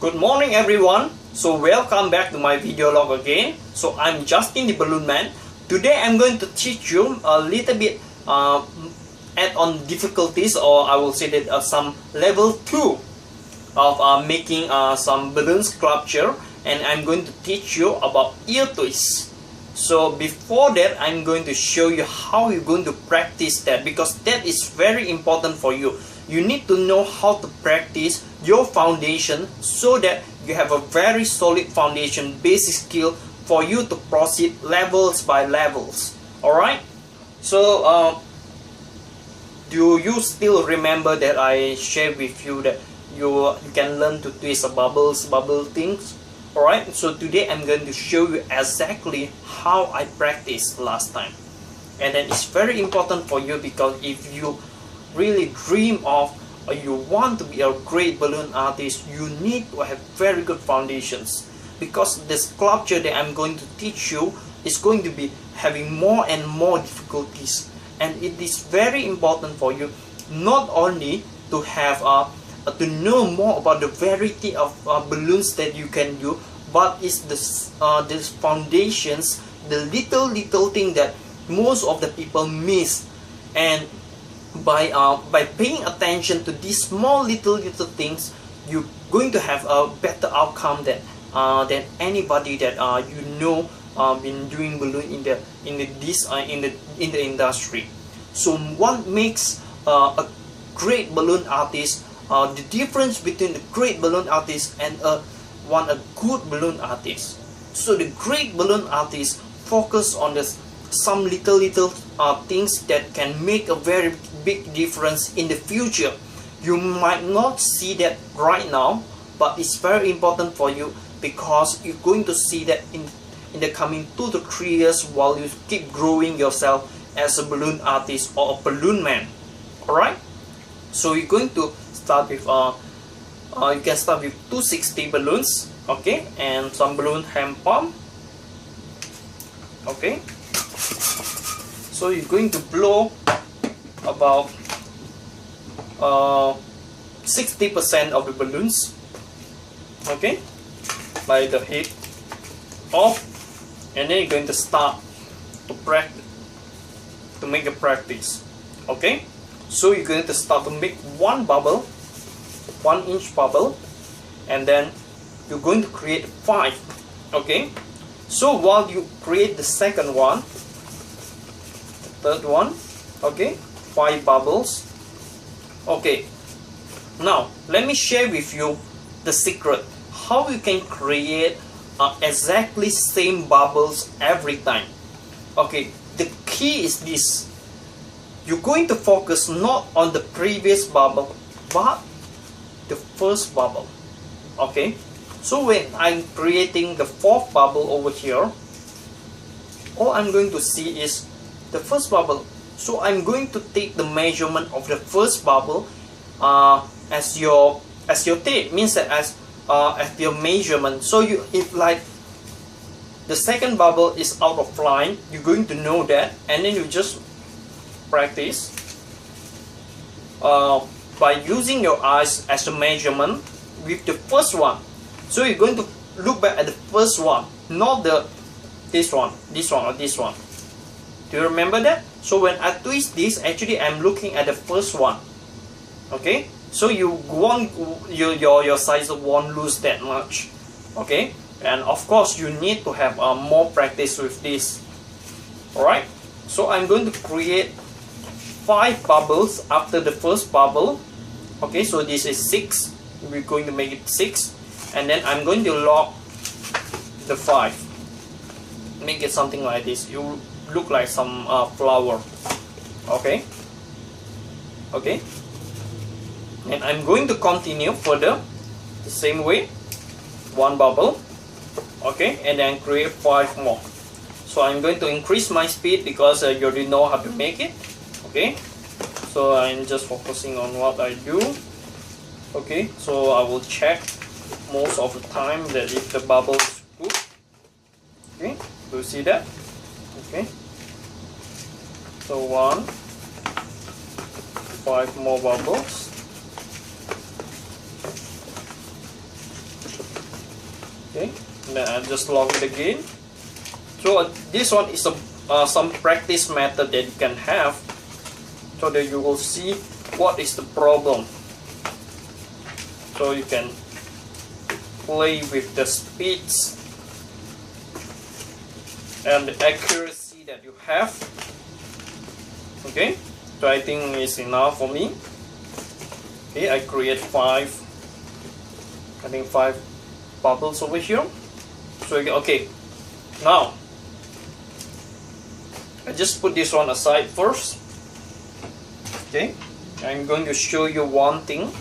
Good morning everyone. So welcome back to my video log again. So I'm Justin the Balloon Man. Today I'm going to teach you a little bit add-on difficulties, or I will say that some level 2 of making some balloon sculpture, and I'm going to teach you about ear twist. So before that, I'm going to show you how you're going to practice that, because that is very important for you. You need to know how to practice your foundation so that you have a very solid foundation basic skill for you to proceed levels by levels. Alright, so do you still remember that I shared with you that you can learn to twist bubble things? Alright, so today I'm going to show you exactly how I practiced last time. And then it's very important for you, because if you really dream of or you want to be a great balloon artist, you need to have very good foundations, because the sculpture that I'm going to teach you is going to be having more and more difficulties, and it is very important for you not only to have to know more about the variety of balloons that you can do, but it's this foundations, the little thing that most of the people miss. And by paying attention to these small little things, you're going to have a better outcome than anybody that been doing balloon in the industry. So what makes a great balloon artist, the difference between the great balloon artist and a good balloon artist? So the great balloon artist focus on some little things that can make a very big difference in the future. You might not see that right now, but it's very important for you, because you're going to see that in the coming 2 to 3 years, while you keep growing yourself as a balloon artist or a balloon man. Alright, so you're going to start with you can start with 260 balloons, okay, and some balloon hand pump. Okay, so you're going to blow about 60% of the balloons, okay, by the head off, and then you're going to start to practice, to make a practice. Okay, so you're going to start to make one bubble, 1-inch bubble, and then you're going to create 5. Okay, so while you create the second one, the third one, okay, 5 bubbles. Okay, now let me share with you the secret how you can create exactly same bubbles every time. Okay, the key is this: you're going to focus not on the previous bubble but the first bubble. Okay, so when I'm creating the 4th bubble over here, all I'm going to see is the first bubble. So I'm going to take the measurement of the first bubble as your tape, means that as your measurement. So if like the second bubble is out of line, you're going to know that, and then you just practice by using your eyes as a measurement with the first one. So you're going to look back at the first one, not this one, or this one. Do you remember that? So when I twist this, actually I'm looking at the first one. Okay, so you won't, your size won't lose that much. Okay, and of course you need to have more practice with this. Alright, so I'm going to create 5 bubbles after the first bubble. Okay, so this is 6. We're going to make it 6, and then I'm going to lock the 5. Make it something like this. You look like some flower. Okay, and I'm going to continue further the same way, 1 bubble, okay, and then create 5 more. So I'm going to increase my speed, because you already know how to make it. Okay, so I'm just focusing on what I do. Okay, so I will check most of the time that if the bubble is good. Okay, do you see that? Okay, so 1, 5 more bubbles, Okay, and then I just lock it again. So this one is some practice method that you can have, so that you will see what is the problem. So you can play with the speeds and the accuracy that you have. Okay, so I think it's enough for me. Okay, I create 5 bubbles over here. So okay, now I just put this one aside first. Okay, I'm going to show you one thing.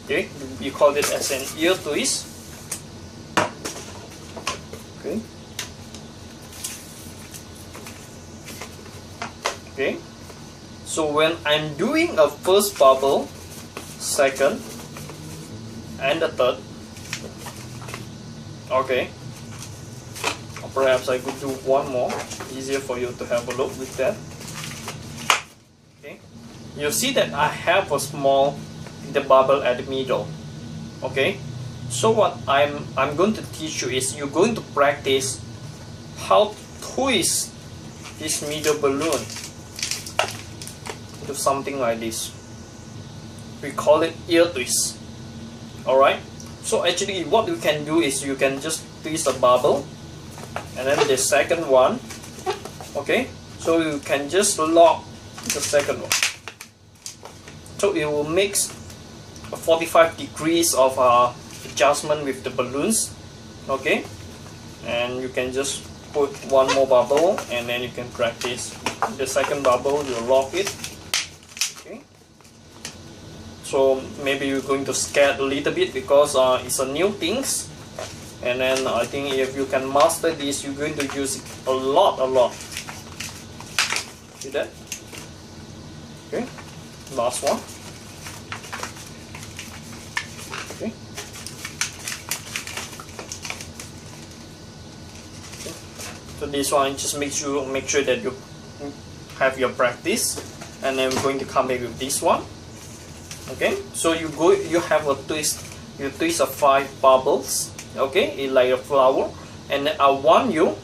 Okay, we call it as an ear twist. Okay. Okay. So when I'm doing a first bubble, second, and the third. Okay. Or perhaps I could do one more. Easier for you to have a look with that. Okay. You see that I have a small bubble at the middle. Okay. So what I'm going to teach you is you're going to practice how to twist this middle balloon to something like this. We call it ear twist. Alright, so actually what you can do is you can just twist a bubble, and then the second one. Okay, so you can just lock the second one, so it will make a 45 degrees of adjustment with the balloons. Okay, and you can just put one more bubble, and then you can practice the second bubble. You lock it. Okay, so maybe you're going to scared a little bit because it's a new things, and then I think if you can master this, you're going to use it a lot. See that? Okay, last one. Okay. So this one, just make sure that you have your practice, and then we're going to come back with this one. Okay, so you have a twist. You twist 5 bubbles. Okay, it's like a flower, and I want you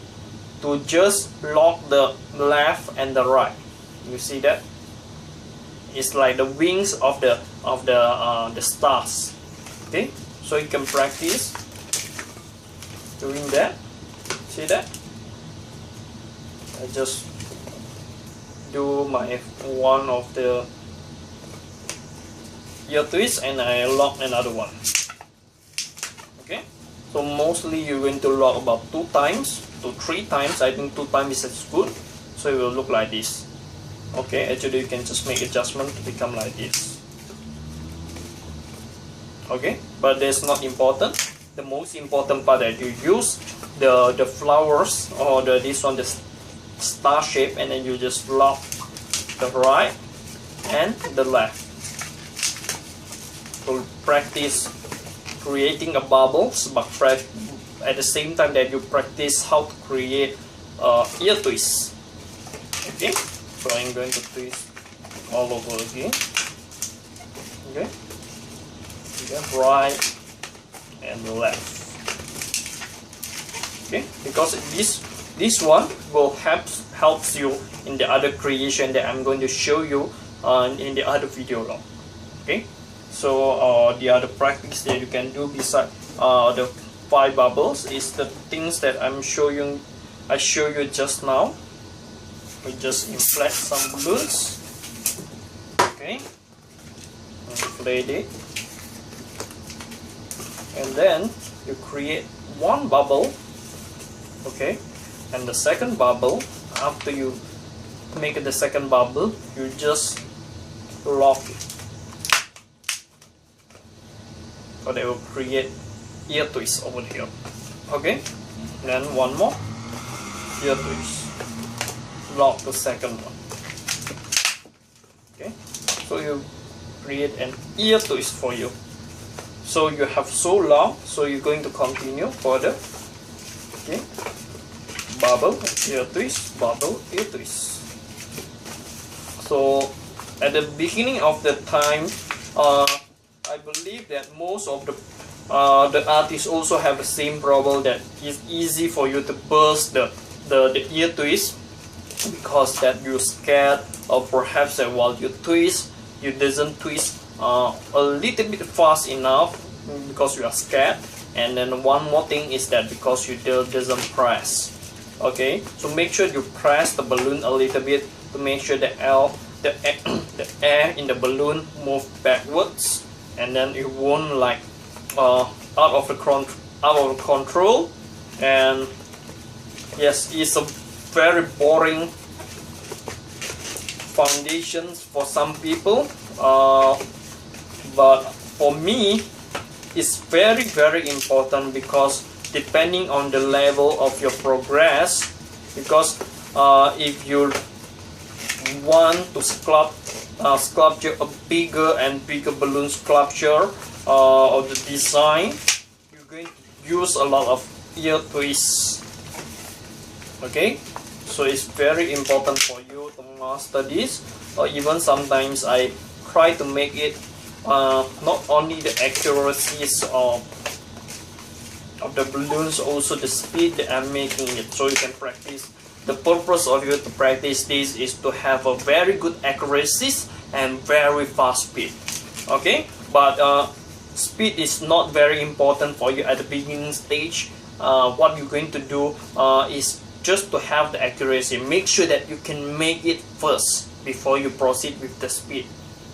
to just lock the left and the right. You see that? It's like the wings of the stars. Okay, so you can practice doing that. See that? I just do my one of the ear twist, and I lock another one. Okay, so mostly you're going to lock about 2 times to 3 times. I think 2 times is good, so it will look like this. Okay, actually you can just make adjustment to become like this. Okay, but that's not important. The most important part that you use the flowers, or this one, the star shape, and then you just lock the right and the left. To practice creating a bubbles, but at the same time that you practice how to create ear twists. Okay, so I'm going to twist all over again. Okay, right and left. Okay, because this one will helps you in the other creation that I'm going to show you in the other video log. Okay, so the other practice that you can do beside the 5 bubbles is the things that I show you just now. We just inflate some balloons. Okay, inflate it, and then you create one bubble. Okay, and the second bubble, after you make the second bubble, you just lock it. So they will create ear twist over here. Okay, then one more ear twist. Lock the second one. Okay, so you create an ear twist for you. So you have so long, so you're going to continue further. Okay, bubble, ear twist, bubble, ear twist. So at the beginning of the time, I believe that most of the the artists also have the same problem, that it's easy for you to burst the ear twist because that you're scared, or perhaps that while you twist you doesn't twist a little bit fast enough because you are scared. And then one more thing is that because you doesn't press. Okay, so make sure you press the balloon a little bit to make sure the air in the balloon move backwards, and then it won't like out of control. And yes, it's a very boring foundation for some people, but for me it's very important, because depending on the level of your progress, because if you want to sculpture a bigger and bigger balloon sculpture of the design, you're going to use a lot of ear twists. Okay, so it's very important for you to master this, or even sometimes I try to make it not only the accuracies of the balloons, also the speed that I'm making it, so you can practice. The purpose of you to practice this is to have a very good accuracies and very fast speed. Okay, but speed is not very important for you at the beginning stage. What you're going to do is just to have the accuracy. Make sure that you can make it first before you proceed with the speed,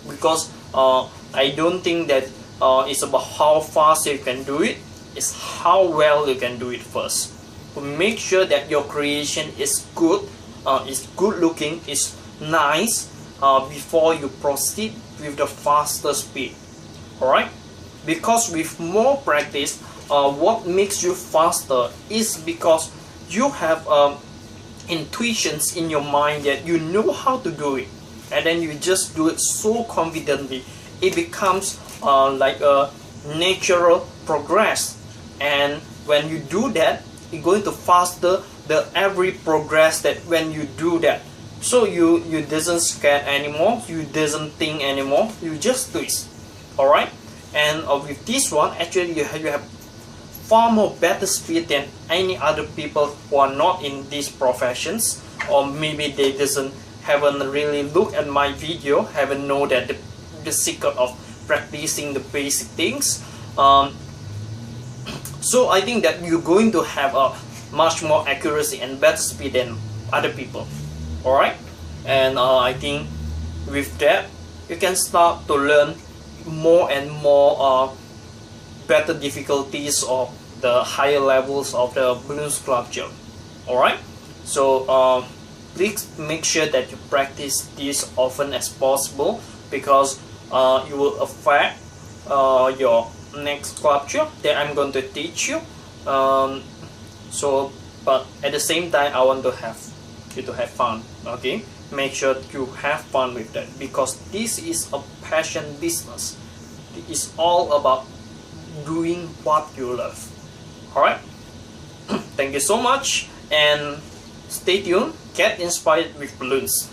because I don't think that it's about how fast you can do it, it's how well you can do it first. To make sure that your creation is good, is good looking, is nice, before you proceed with the faster speed. Alright, because with more practice, what makes you faster is because you have intuitions in your mind that you know how to do it, and then you just do it so confidently. It becomes like a natural progress, and when you do that, you're going to faster the every progress that when you do that. So you doesn't scared anymore, you doesn't think anymore, you just twist. Alright, and with this one, actually you have far more better speed than any other people who are not in these professions, or maybe they haven't really looked at my video, haven't know that the secret of practicing the basic things. So I think that you're going to have a much more accuracy and better speed than other people. Alright, and I think with that you can start to learn more and more better difficulties or the higher levels of the balloon sculpture. Alright, so please make sure that you practice this often as possible, because it will affect your next sculpture that I'm going to teach you. But at the same time, I want to have you to have fun. Okay, make sure you have fun with that, because this is a passion business. It is all about doing what you love. Alright, thank you so much, and stay tuned. Get inspired with balloons.